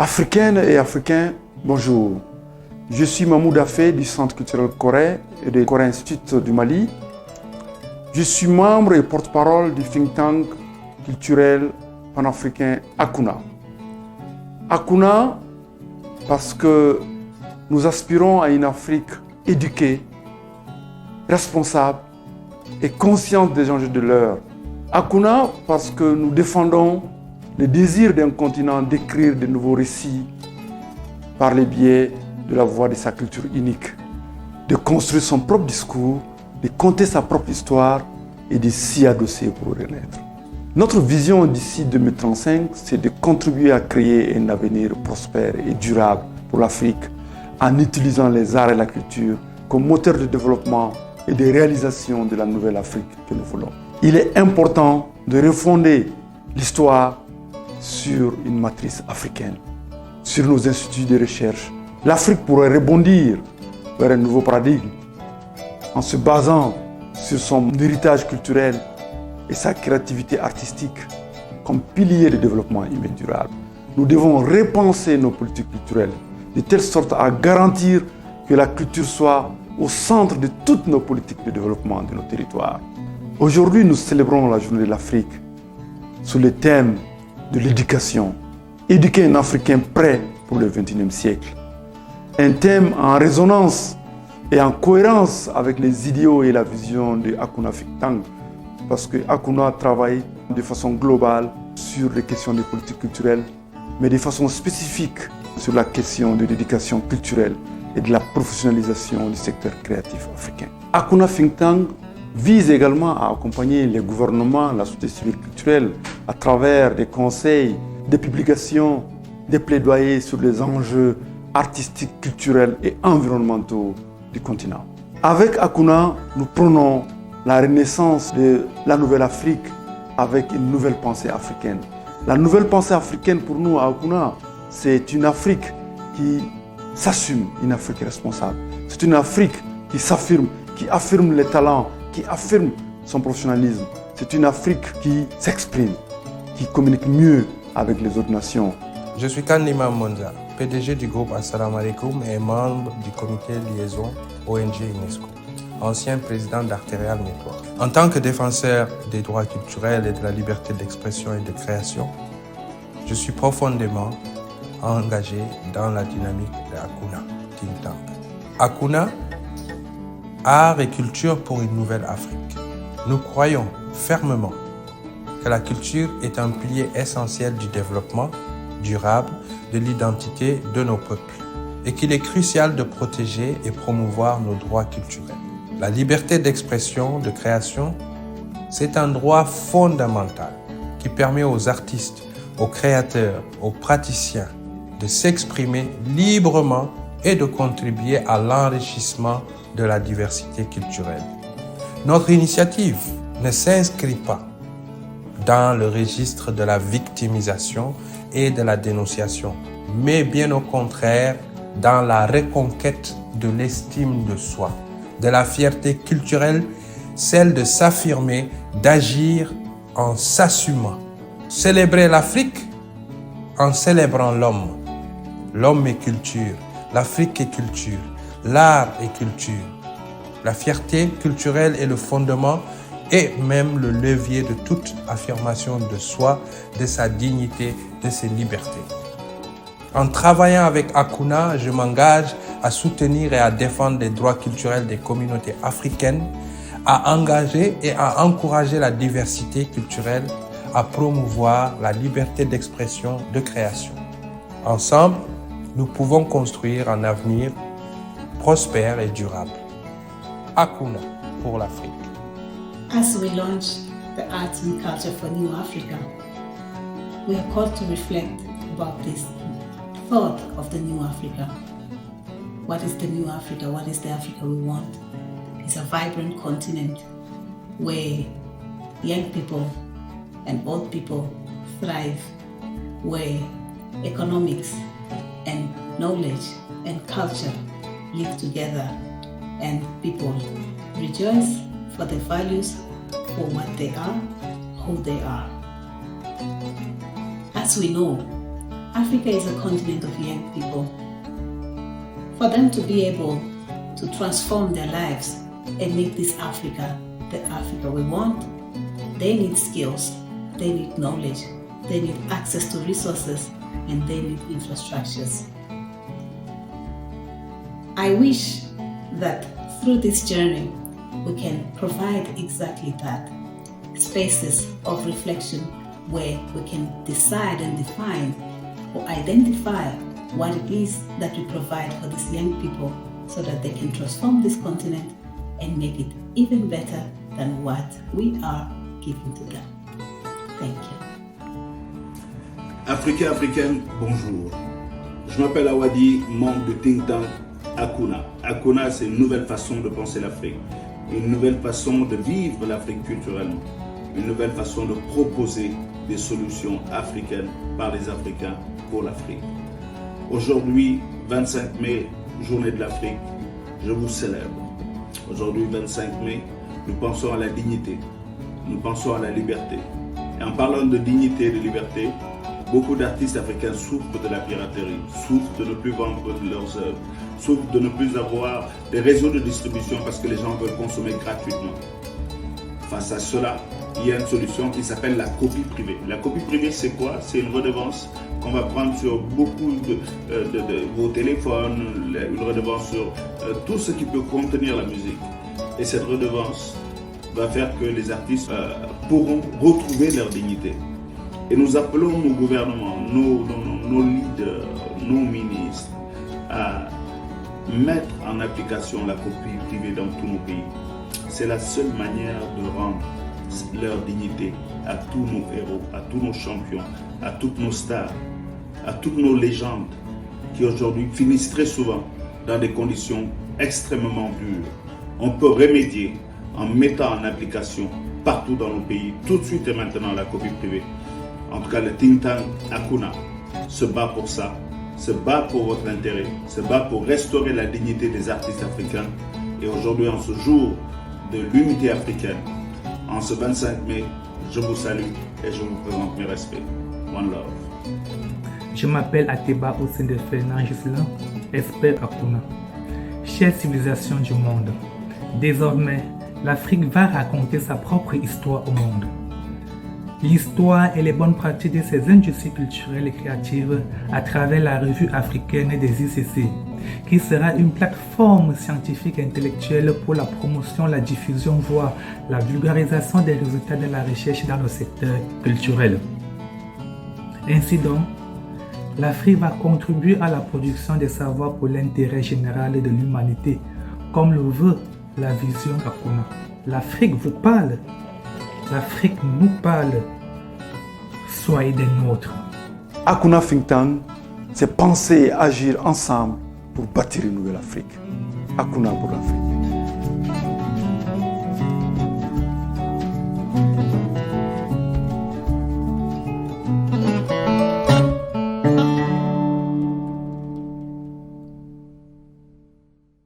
Africaines et Africains, bonjour. Je suis Mahmoud Afé du Centre culturel Corée et du Corée Institute du Mali. Je suis membre et porte-parole du think tank culturel panafricain Akuna. Akuna parce que nous aspirons à une Afrique éduquée, responsable et consciente des enjeux de l'heure. Akuna parce que nous défendons le désir d'un continent d'écrire de nouveaux récits par le biais de la voix de sa culture unique, de construire son propre discours, de conter sa propre histoire et de s'y adosser pour renaître. Notre vision d'ici 2035, c'est de contribuer à créer un avenir prospère et durable pour l'Afrique en utilisant les arts et la culture comme moteur de développement et de réalisation de la nouvelle Afrique que nous voulons. Il est important de refonder l'histoire sur une matrice africaine, sur nos instituts de recherche. L'Afrique pourrait rebondir vers un nouveau paradigme en se basant sur son héritage culturel et sa créativité artistique comme pilier de développement humain durable. Nous devons repenser nos politiques culturelles de telle sorte à garantir que la culture soit au centre de toutes nos politiques de développement de nos territoires. Aujourd'hui, nous célébrons la journée de l'Afrique sous le thème de l'éducation. Éduquer un Africain prêt pour le XXIe siècle. Un thème en résonance et en cohérence avec les idéaux et la vision de Akuna Think Tank, parce que Akuna travaille de façon globale sur les questions des politiques culturelles, mais de façon spécifique sur la question de l'éducation culturelle et de la professionnalisation du secteur créatif africain. Akuna Think Tank vise également à accompagner les gouvernements, la société civile culturelle, à travers des conseils, des publications, des plaidoyers sur les enjeux artistiques, culturels et environnementaux du continent. Avec Akuna, nous prônons la renaissance de la nouvelle Afrique avec une nouvelle pensée africaine. La nouvelle pensée africaine pour nous, à Akuna, c'est une Afrique qui s'assume, une Afrique responsable. C'est une Afrique qui s'affirme, qui affirme les talents, qui affirme son professionnalisme. C'est une Afrique qui s'exprime, qui communique mieux avec les autres nations. Je suis Kandima Monza, PDG du groupe Assalamu Alaikum et membre du comité liaison ONG UNESCO, ancien président d'Arterial Network. En tant que défenseur des droits culturels et de la liberté d'expression et de création, je suis profondément engagé dans la dynamique de Akuna Think Tank. Akuna, art et culture pour une nouvelle Afrique. Nous croyons fermement que la culture est un pilier essentiel du développement durable de l'identité de nos peuples et qu'il est crucial de protéger et promouvoir nos droits culturels. La liberté d'expression, de création, c'est un droit fondamental qui permet aux artistes, aux créateurs, aux praticiens de s'exprimer librement et de contribuer à l'enrichissement de la diversité culturelle. Notre initiative ne s'inscrit pas dans le registre de la victimisation et de la dénonciation, mais bien au contraire dans la reconquête de l'estime de soi, de la fierté culturelle, celle de s'affirmer, d'agir en s'assumant. Célébrer l'Afrique en célébrant l'homme. L'homme est culture, l'Afrique est culture, l'art est culture. La fierté culturelle est le fondement et même le levier de toute affirmation de soi, de sa dignité, de ses libertés. En travaillant avec Akuna, je m'engage à soutenir et à défendre les droits culturels des communautés africaines, à engager et à encourager la diversité culturelle, à promouvoir la liberté d'expression, de création. Ensemble, nous pouvons construire un avenir prospère et durable. Akuna pour l'Afrique. As we launch the arts and culture for New Africa, we are called to reflect about this thought of the New Africa. What is the New Africa? What is the Africa we want? It's a vibrant continent where young people and old people thrive, where economics and knowledge and culture live together, and people rejoice for their values, for what they are, who they are. As we know, Africa is a continent of young people. For them to be able to transform their lives and make this Africa the Africa we want, they need skills, they need knowledge, they need access to resources, and they need infrastructures. I wish that through this journey, we can provide exactly that, spaces of reflection where we can decide and define or identify what it is that we provide for these young people so that they can transform this continent and make it even better than what we are giving to them. Thank you. Africains, Africaines, bonjour. Je m'appelle Awadi, membre du think tank Akuna. Akuna, c'est une nouvelle façon de penser l'Afrique, une nouvelle façon de vivre l'Afrique culturellement, une nouvelle façon de proposer des solutions africaines par les Africains pour l'Afrique. Aujourd'hui, 25 mai, journée de l'Afrique, je vous célèbre. Aujourd'hui, 25 mai, nous pensons à la dignité, nous pensons à la liberté. Et en parlant de dignité et de liberté, beaucoup d'artistes africains souffrent de la piraterie, souffrent de ne plus vendre leurs œuvres, souffrent de ne plus avoir des réseaux de distribution parce que les gens veulent consommer gratuitement. Face à cela, il y a une solution qui s'appelle la copie privée. La copie privée, c'est quoi? C'est une redevance qu'on va prendre sur beaucoup de vos téléphones, une redevance sur tout ce qui peut contenir la musique. Et cette redevance va faire que les artistes pourront retrouver leur dignité. Et nous appelons nos gouvernements, nos leaders, nos ministres à mettre en application la copie privée dans tous nos pays. C'est la seule manière de rendre leur dignité à tous nos héros, à tous nos champions, à toutes nos stars, à toutes nos légendes qui aujourd'hui finissent très souvent dans des conditions extrêmement dures. On peut remédier en mettant en application partout dans nos pays, tout de suite et maintenant, la copie privée. En tout cas, le think tank Akuna se bat pour ça, se bat pour votre intérêt, se bat pour restaurer la dignité des artistes africains. Et aujourd'hui, en ce jour de l'unité africaine, en ce 25 mai, je vous salue et je vous présente mes respects. One love. Je m'appelle Ateba Osende Fernand Gislain, expert Akuna. Chère civilisation du monde, désormais, l'Afrique va raconter sa propre histoire au monde. L'histoire et les bonnes pratiques de ces industries culturelles et créatives à travers la revue africaine des ICC, qui sera une plateforme scientifique et intellectuelle pour la promotion, la diffusion, voire la vulgarisation des résultats de la recherche dans le secteur culturel. Ainsi donc, l'Afrique va contribuer à la production des savoirs pour l'intérêt général de l'humanité, comme le veut la vision Akuna. L'Afrique vous parle. L'Afrique nous parle. Soyez des nôtres. Akuna Think Tank, c'est penser et agir ensemble pour bâtir une nouvelle Afrique. Akuna pour l'Afrique.